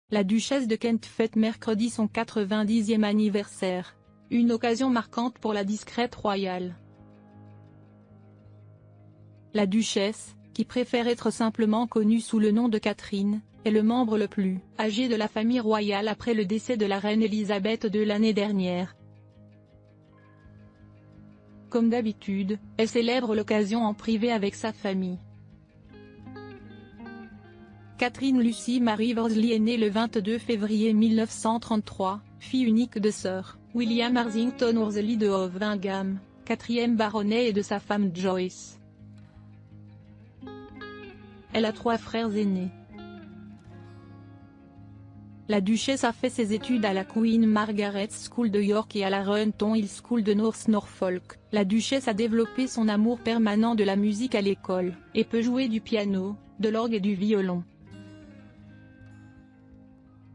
La duchesse de Kent fête mercredi son 90e anniversaire. Une occasion marquante pour la discrète royale. La duchesse, qui préfère être simplement connue sous le nom de Catherine, est le membre le plus âgé de la famille royale après le décès de la reine Elisabeth II l'année dernière. Comme d'habitude, elle célèbre l'occasion en privé avec sa famille. Catherine Lucy Marie Worsley est née le 22 février 1933, fille unique de Sir William Harsington Worsley de Hovingham, 4e baronnet et de sa femme Joyce. Elle a 3 frères aînés. La duchesse a fait ses études à la Queen Margaret School de York et à la Runton Hill School de North Norfolk. La duchesse a développé son amour permanent de la musique à l'école, et peut jouer du piano, de l'orgue et du violon.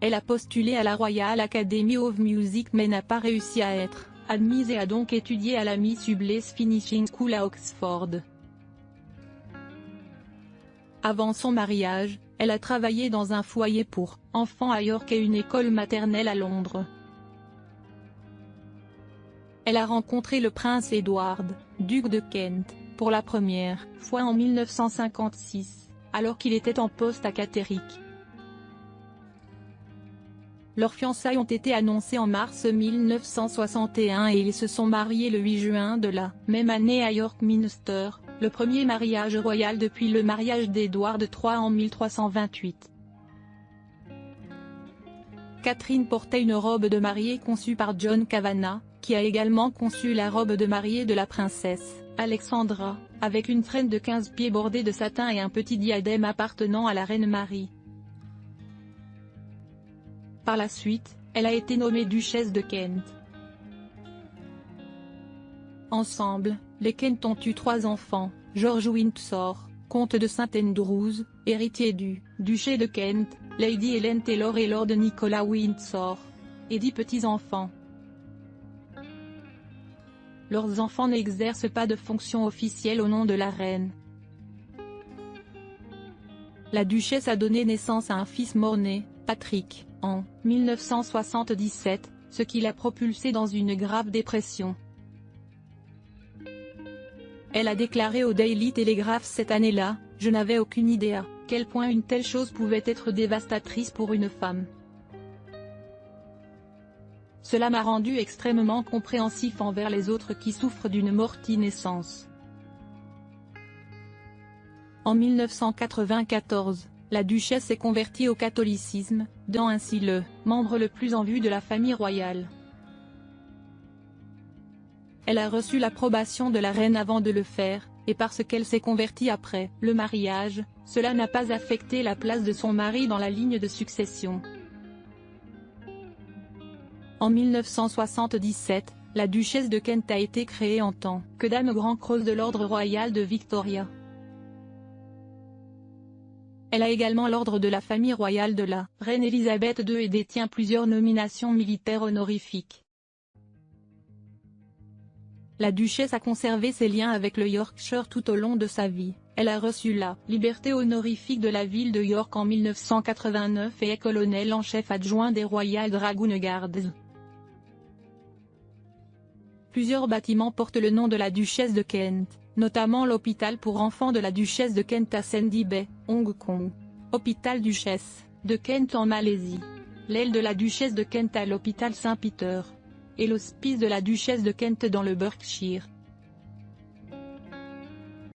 Elle a postulé à la Royal Academy of Music mais n'a pas réussi à être admise et a donc étudié à la Miss Hubbles Finishing School à Oxford. Avant son mariage, elle a travaillé dans un foyer pour enfants à York et une école maternelle à Londres. Elle a rencontré le prince Edward, duc de Kent, pour la première fois en 1956, alors qu'il était en poste à Catterick. Leurs fiançailles ont été annoncées en mars 1961 et ils se sont mariés le 8 juin de la même année à York Minster, le premier mariage royal depuis le mariage d'Édouard III en 1328. Catherine portait une robe de mariée conçue par John Kavanagh, qui a également conçu la robe de mariée de la princesse Alexandra, avec une traîne de 15 pieds bordée de satin et un petit diadème appartenant à la reine Marie. Par la suite, elle a été nommée duchesse de Kent. Ensemble, les Kent ont eu 3 enfants, George Windsor, comte de St Andrews, héritier du duché de Kent, Lady Helen Taylor et Lord Nicholas Windsor, et 10 petits-enfants. Leurs enfants n'exercent pas de fonction officielle au nom de la reine. La duchesse a donné naissance à un fils mort-né, Patrick, en 1977, ce qui l'a propulsé dans une grave dépression. Elle a déclaré au Daily Telegraph cette année-là: « Je n'avais aucune idée à quel point une telle chose pouvait être dévastatrice pour une femme. Cela m'a rendu extrêmement compréhensif envers les autres qui souffrent d'une morti-naissance. » En 1994, la duchesse s'est convertie au catholicisme, devenant ainsi le membre le plus en vue de la famille royale. Elle a reçu l'approbation de la reine avant de le faire, et parce qu'elle s'est convertie après le mariage, cela n'a pas affecté la place de son mari dans la ligne de succession. En 1977, la duchesse de Kent a été créée en tant que dame Grand Cross de l'ordre royal de Victoria. Elle a également l'ordre de la famille royale de la reine Elisabeth II et détient plusieurs nominations militaires honorifiques. La duchesse a conservé ses liens avec le Yorkshire tout au long de sa vie. Elle a reçu la liberté honorifique de la ville de York en 1989 et est colonel en chef adjoint des Royal Dragoon Guards. Plusieurs bâtiments portent le nom de la duchesse de Kent, notamment l'hôpital pour enfants de la duchesse de Kent à Sandy Bay, Hong Kong, hôpital duchesse de Kent en Malaisie, l'aile de la duchesse de Kent à l'hôpital Saint-Peter, et l'hospice de la duchesse de Kent dans le Berkshire.